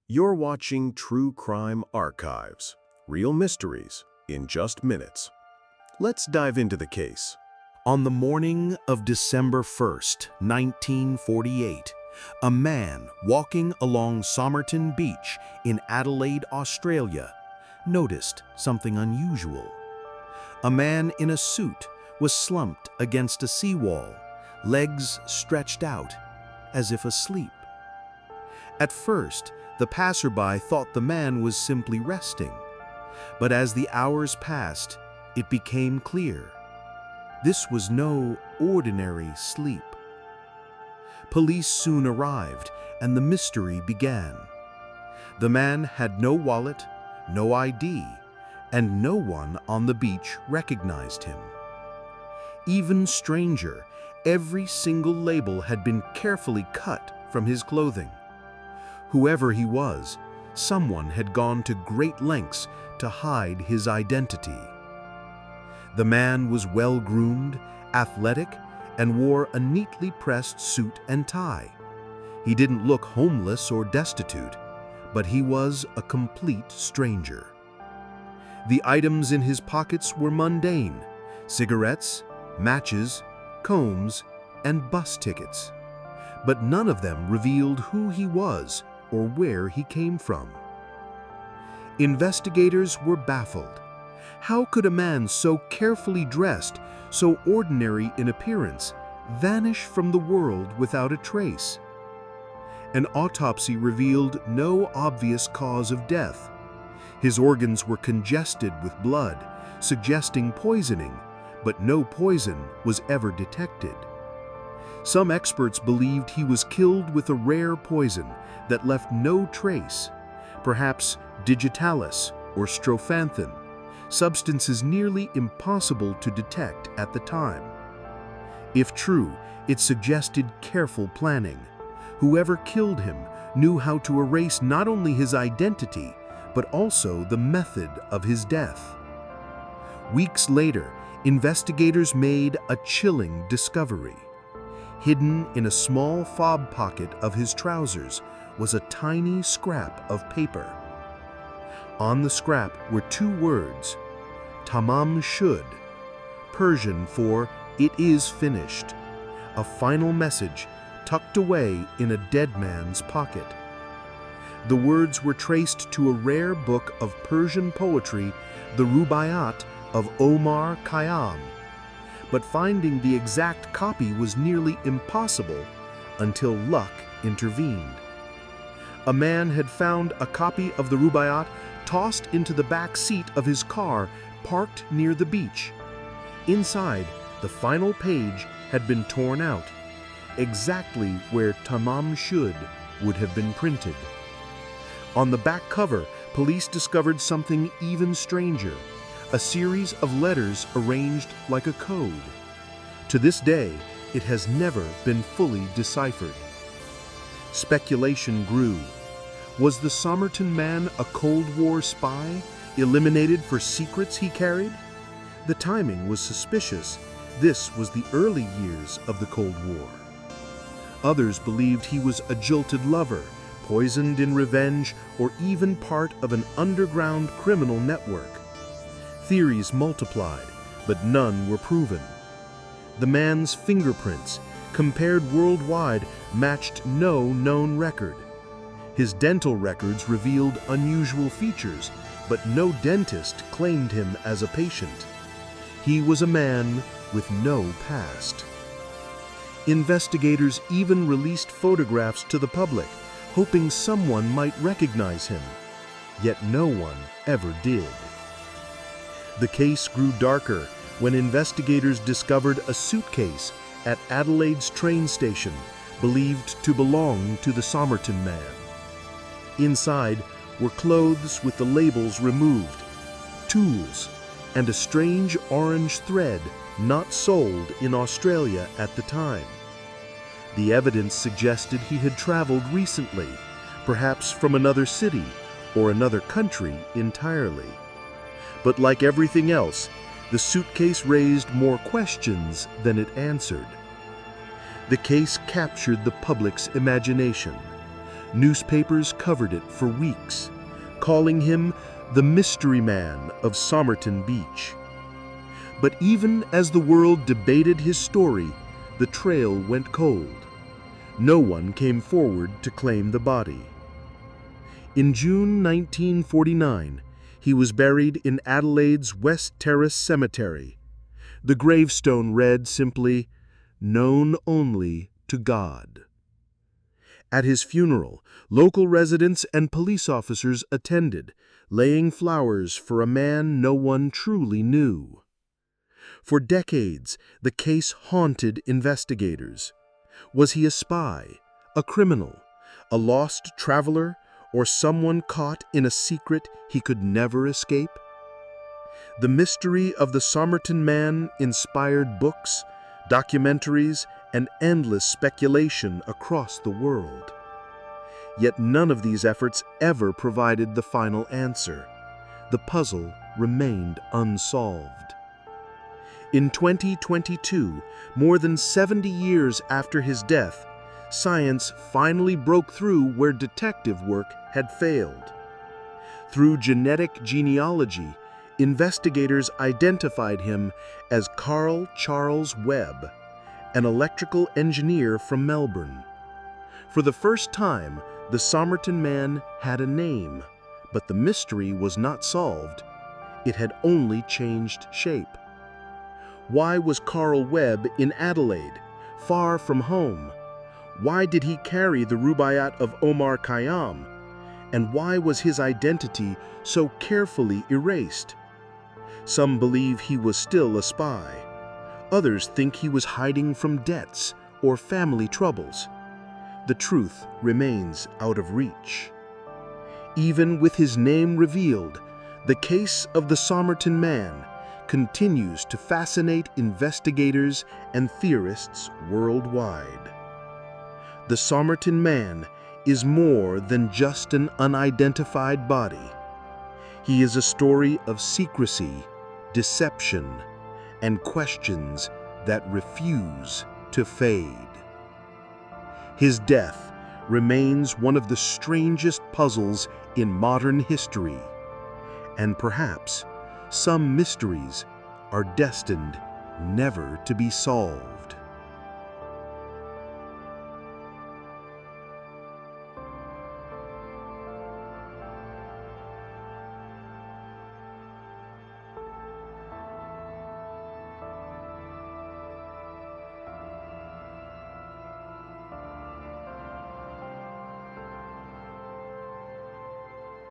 You're watching True Crime Archives, real mysteries in just minutes. Let's dive into the case. On the morning of December 1st, 1948, a man walking along Somerton Beach in Adelaide, Australia, noticed something unusual. A man in a suit was slumped against a seawall, legs stretched out, as if asleep. At first, the passerby thought the man was simply resting, but as the hours passed, it became clear. This was no ordinary sleep. Police soon arrived, and the mystery began. The man had no wallet, no ID, and no one on the beach recognized him. Even stranger, every single label had been carefully cut from his clothing. Whoever he was, someone had gone to great lengths to hide his identity. The man was well-groomed, athletic, and wore a neatly pressed suit and tie. He didn't look homeless or destitute, but he was a complete stranger. The items in his pockets were mundane: cigarettes, matches, combs, and bus tickets. But none of them revealed who he was or where he came from. Investigators were baffled. How could a man so carefully dressed, so ordinary in appearance, vanish from the world without a trace? An autopsy revealed no obvious cause of death. His organs were congested with blood, suggesting poisoning, but no poison was ever detected. Some experts believed he was killed with a rare poison that left no trace, perhaps digitalis or strophanthin, substances nearly impossible to detect at the time. If true, it suggested careful planning. Whoever killed him knew how to erase not only his identity, but also the method of his death. Weeks later, investigators made a chilling discovery. Hidden in a small fob pocket of his trousers was a tiny scrap of paper. On the scrap were two words: tamam shud, Persian for "it is finished," a final message tucked away in a dead man's pocket. The words were traced to a rare book of Persian poetry, the Rubaiyat of Omar Khayyam. But finding the exact copy was nearly impossible until luck intervened. A man had found a copy of the Rubaiyat tossed into the back seat of his car parked near the beach. Inside, the final page had been torn out, exactly where Tamam Shud would have been printed. On the back cover, police discovered something even stranger: a series of letters arranged like a code. To this day, it has never been fully deciphered. Speculation grew. Was the Somerton Man a Cold War spy, eliminated for secrets he carried? The timing was suspicious. This was the early years of the Cold War. Others believed he was a jilted lover, poisoned in revenge, or even part of an underground criminal network. Theories multiplied, but none were proven. The man's fingerprints, compared worldwide, matched no known record. His dental records revealed unusual features, but no dentist claimed him as a patient. He was a man with no past. Investigators even released photographs to the public, hoping someone might recognize him. Yet no one ever did. The case grew darker when investigators discovered a suitcase at Adelaide's train station, believed to belong to the Somerton Man. Inside were clothes with the labels removed, tools, and a strange orange thread not sold in Australia at the time. The evidence suggested he had traveled recently, perhaps from another city or another country entirely. But like everything else, the suitcase raised more questions than it answered. The case captured the public's imagination. Newspapers covered it for weeks, calling him the Mystery Man of Somerton Beach. But even as the world debated his story, the trail went cold. No one came forward to claim the body. In June 1949, he was buried in Adelaide's West Terrace Cemetery. The gravestone read simply, "Known only to God." At his funeral, local residents and police officers attended, laying flowers for a man no one truly knew. For decades, the case haunted investigators. Was he a spy, a criminal, a lost traveler, or someone caught in a secret he could never escape? The mystery of the Somerton Man inspired books, documentaries, and endless speculation across the world. Yet none of these efforts ever provided the final answer. The puzzle remained unsolved. In 2022, more than 70 years after his death, science finally broke through where detective work had failed. Through genetic genealogy, investigators identified him as Carl Charles Webb, an electrical engineer from Melbourne. For the first time, the Somerton Man had a name, but the mystery was not solved. It had only changed shape. Why was Carl Webb in Adelaide, far from home? Why did he carry the Rubaiyat of Omar Khayyam? And why was his identity so carefully erased? Some believe he was still a spy. Others think he was hiding from debts or family troubles. The truth remains out of reach. Even with his name revealed, the case of the Somerton Man continues to fascinate investigators and theorists worldwide. The Somerton Man is more than just an unidentified body. He is a story of secrecy, deception, and questions that refuse to fade. His death remains one of the strangest puzzles in modern history, and perhaps some mysteries are destined never to be solved.